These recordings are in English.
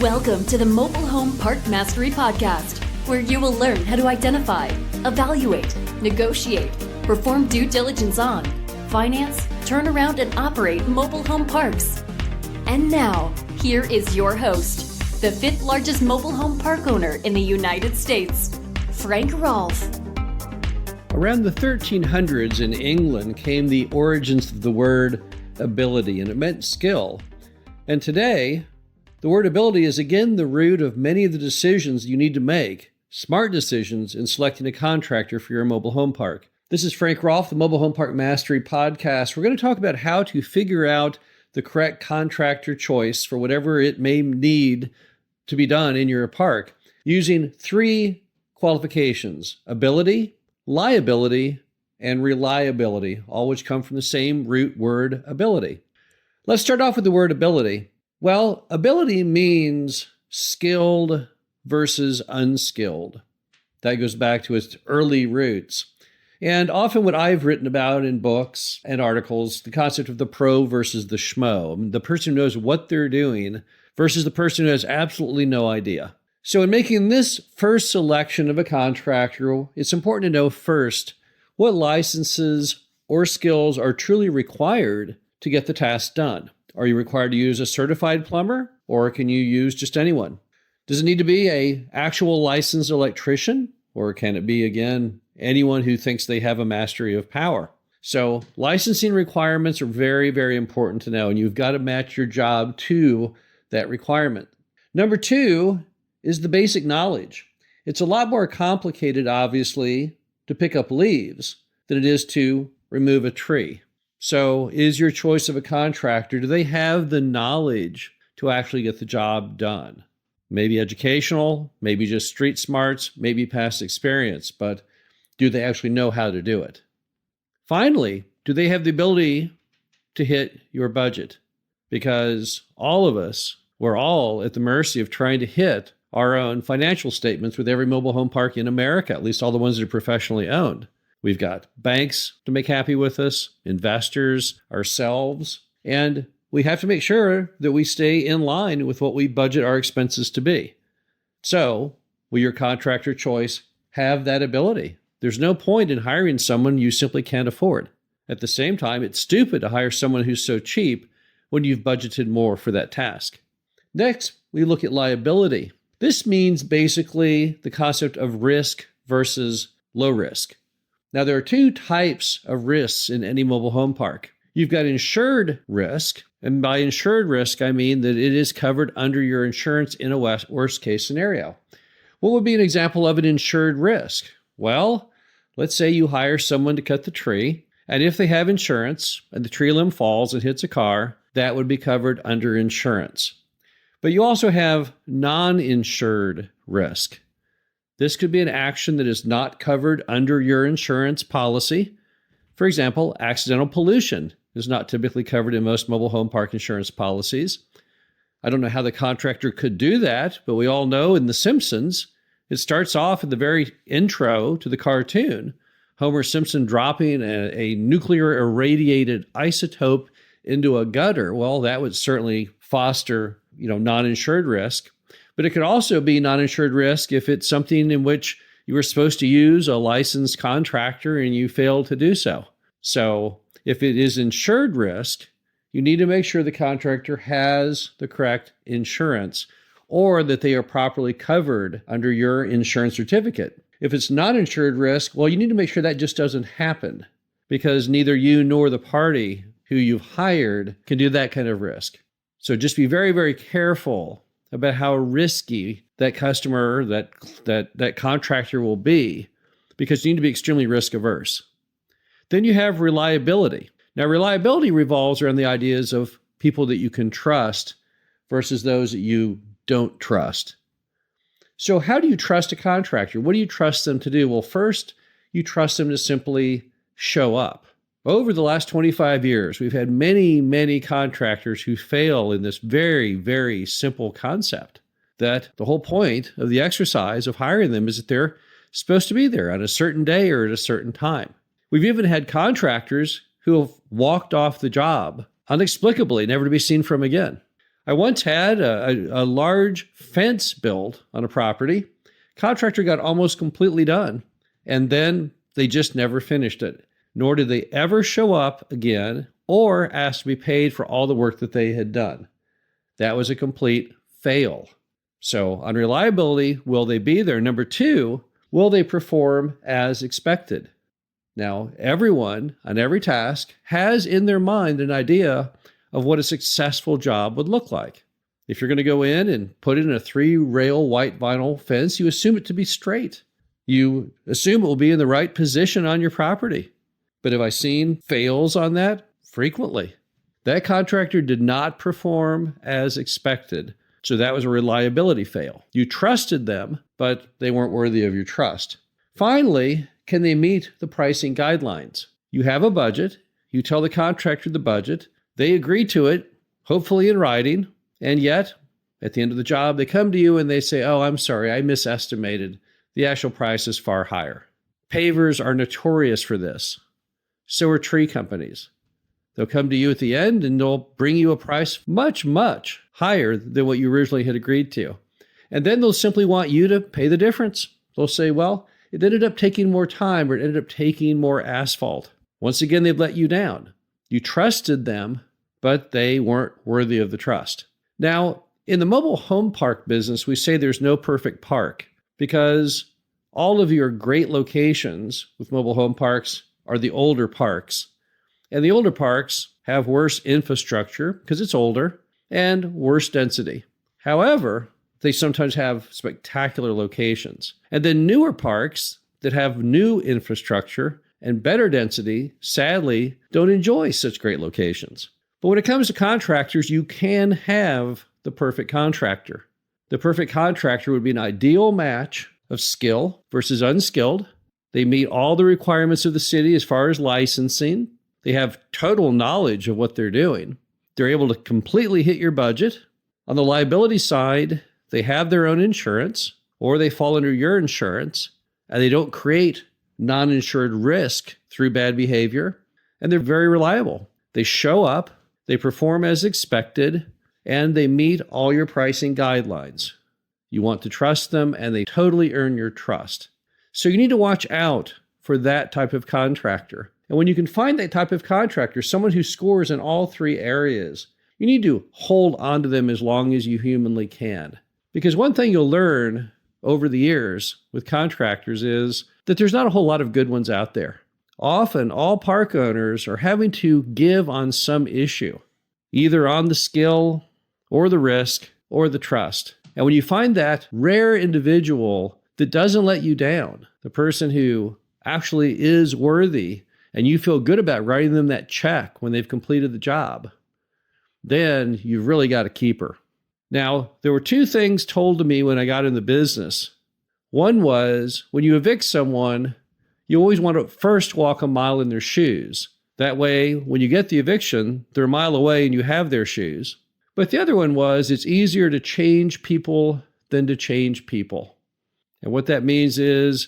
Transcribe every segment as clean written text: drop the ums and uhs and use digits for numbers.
Welcome to the Mobile Home Park Mastery Podcast, where you will learn how to identify, evaluate, negotiate, perform due diligence on, finance, turn around, and operate mobile home parks. And now, here is your host, the fifth largest mobile home park owner in the United States, Frank Rolfe. Around the 1300s in England came the origins of the word ability, and it meant skill. And today, the word ability is again the root of many of the decisions you need to make, smart decisions in selecting a contractor for your mobile home park. This is Frank Rolfe, the Mobile Home Park Mastery Podcast. We're going to talk about how to figure out the correct contractor choice for whatever it may need to be done in your park using three qualifications: ability, liability, and reliability, all which come from the same root word, ability. Let's start off with the word ability. Well, ability means skilled versus unskilled. That goes back to its early roots. And often what I've written about in books and articles, the concept of the pro versus the schmo, the person who knows what they're doing versus the person who has absolutely no idea. So in making this first selection of a contractor, it's important to know first what licenses or skills are truly required to get the task done. Are you required to use a certified plumber, or can you use just anyone? Does it need to be an actual licensed electrician, or can it be, again, anyone who thinks they have a mastery of power? So licensing requirements are very, very important to know, and you've got to match your job to that requirement. Number two is the basic knowledge. It's a lot more complicated, obviously, to pick up leaves than it is to remove a tree. So is your choice of a contractor, do they have the knowledge to actually get the job done? Maybe educational, maybe just street smarts, maybe past experience, but do they actually know how to do it? Finally, do they have the ability to hit your budget? Because all of us, we're all at the mercy of trying to hit our own financial statements with every mobile home park in America, at least all the ones that are professionally owned. We've got banks to make happy with us, investors, ourselves, and we have to make sure that we stay in line with what we budget our expenses to be. So, will your contractor choice have that ability? There's no point in hiring someone you simply can't afford. At the same time, it's stupid to hire someone who's so cheap when you've budgeted more for that task. Next, we look at liability. This means basically the concept of risk versus low risk. Now, there are two types of risks in any mobile home park. You've got insured risk, and by insured risk, I mean that it is covered under your insurance in a worst case scenario. What would be an example of an insured risk? Well, let's say you hire someone to cut the tree, and if they have insurance and the tree limb falls and hits a car, that would be covered under insurance. But you also have non-insured risk. This could be an action that is not covered under your insurance policy. For example, accidental pollution is not typically covered in most mobile home park insurance policies. I don't know how the contractor could do that, but we all know in The Simpsons, it starts off in the very intro to the cartoon, Homer Simpson dropping a nuclear irradiated isotope into a gutter. Well, that would certainly foster, non-insured risk. But it could also be non-insured risk if it's something in which you were supposed to use a licensed contractor and you failed to do so. So if it is insured risk, you need to make sure the contractor has the correct insurance or that they are properly covered under your insurance certificate. If it's not insured risk, well, you need to make sure that just doesn't happen because neither you nor the party who you've hired can do that kind of risk. So just be very, very careful about how risky that customer, that contractor will be, because you need to be extremely risk averse. Then you have reliability. Now, reliability revolves around the ideas of people that you can trust versus those that you don't trust. So how do you trust a contractor? What do you trust them to do? Well, first, you trust them to simply show up. Over the last 25 years, we've had many, many contractors who fail in this very, very simple concept that the whole point of the exercise of hiring them is that they're supposed to be there on a certain day or at a certain time. We've even had contractors who have walked off the job inexplicably, never to be seen from again. I once had a large fence built on a property. Contractor got almost completely done, and then they just never finished it, nor did they ever show up again or ask to be paid for all the work that they had done. That was a complete fail. So on reliability, will they be there? Number two, will they perform as expected? Now, everyone on every task has in their mind an idea of what a successful job would look like. If you're going to go in and put in a 3-rail white vinyl fence, you assume it to be straight. You assume it will be in the right position on your property. But have I seen fails on that? Frequently. That contractor did not perform as expected. So that was a reliability fail. You trusted them, but they weren't worthy of your trust. Finally, can they meet the pricing guidelines? You have a budget. You tell the contractor the budget. They agree to it, hopefully in writing. And yet, at the end of the job, they come to you and they say, oh, I'm sorry, I misestimated. The actual price is far higher. Pavers are notorious for this. So are tree companies. They'll come to you at the end and they'll bring you a price much, much higher than what you originally had agreed to. And then they'll simply want you to pay the difference. They'll say, well, it ended up taking more time or it ended up taking more asphalt. Once again, they've let you down. You trusted them, but they weren't worthy of the trust. Now, in the mobile home park business, we say there's no perfect park because all of your great locations with mobile home parks are the older parks. And the older parks have worse infrastructure because it's older and worse density. However, they sometimes have spectacular locations. And then newer parks that have new infrastructure and better density, sadly, don't enjoy such great locations. But when it comes to contractors, you can have the perfect contractor. The perfect contractor would be an ideal match of skill versus unskilled. They meet all the requirements of the city as far as licensing. They have total knowledge of what they're doing. They're able to completely hit your budget. On the liability side, they have their own insurance or they fall under your insurance and they don't create non-insured risk through bad behavior. And they're very reliable. They show up, they perform as expected, and they meet all your pricing guidelines. You want to trust them and they totally earn your trust. So you need to watch out for that type of contractor. And when you can find that type of contractor, someone who scores in all three areas, you need to hold on to them as long as you humanly can. Because one thing you'll learn over the years with contractors is that there's not a whole lot of good ones out there. Often, all park owners are having to give on some issue, either on the skill or the risk or the trust. And when you find that rare individual that doesn't let you down, the person who actually is worthy, and you feel good about writing them that check when they've completed the job, then you've really got a keeper. Now, there were two things told to me when I got in the business. One was, when you evict someone, you always want to first walk a mile in their shoes. That way, when you get the eviction, they're a mile away and you have their shoes. But the other one was, it's easier to change people than to change people. And what that means is,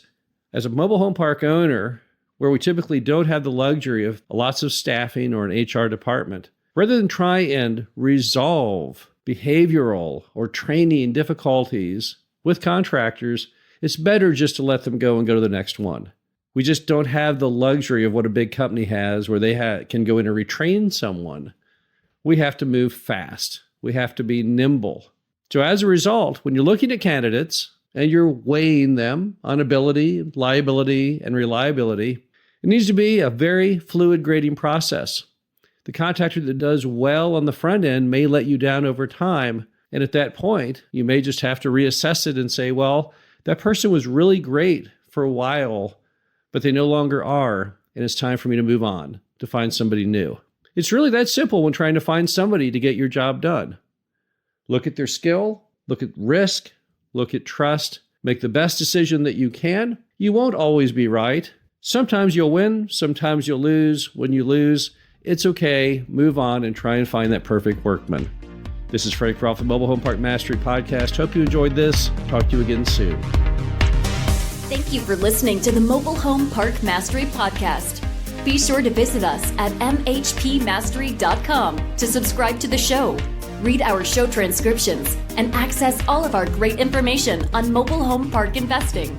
as a mobile home park owner, where we typically don't have the luxury of lots of staffing or an HR department, rather than try and resolve behavioral or training difficulties with contractors, it's better just to let them go and go to the next one. We just don't have the luxury of what a big company has where they can go in and retrain someone. We have to move fast. We have to be nimble. So as a result, when you're looking at candidates and you're weighing them on ability, liability, and reliability, it needs to be a very fluid grading process. The contractor that does well on the front end may let you down over time. And at that point, you may just have to reassess it and say, well, that person was really great for a while, but they no longer are. And it's time for me to move on, to find somebody new. It's really that simple when trying to find somebody to get your job done. Look at their skill, look at risk, look at trust, make the best decision that you can. You won't always be right. Sometimes you'll win, sometimes you'll lose. When you lose, it's okay. Move on and try and find that perfect workman. This is Frank Rolfe, the Mobile Home Park Mastery Podcast. Hope you enjoyed this. Talk to you again soon. Thank you for listening to the Mobile Home Park Mastery Podcast. Be sure to visit us at mhpmastery.com to subscribe to the show. read our show transcriptions, and access all of our great information on mobile home park investing.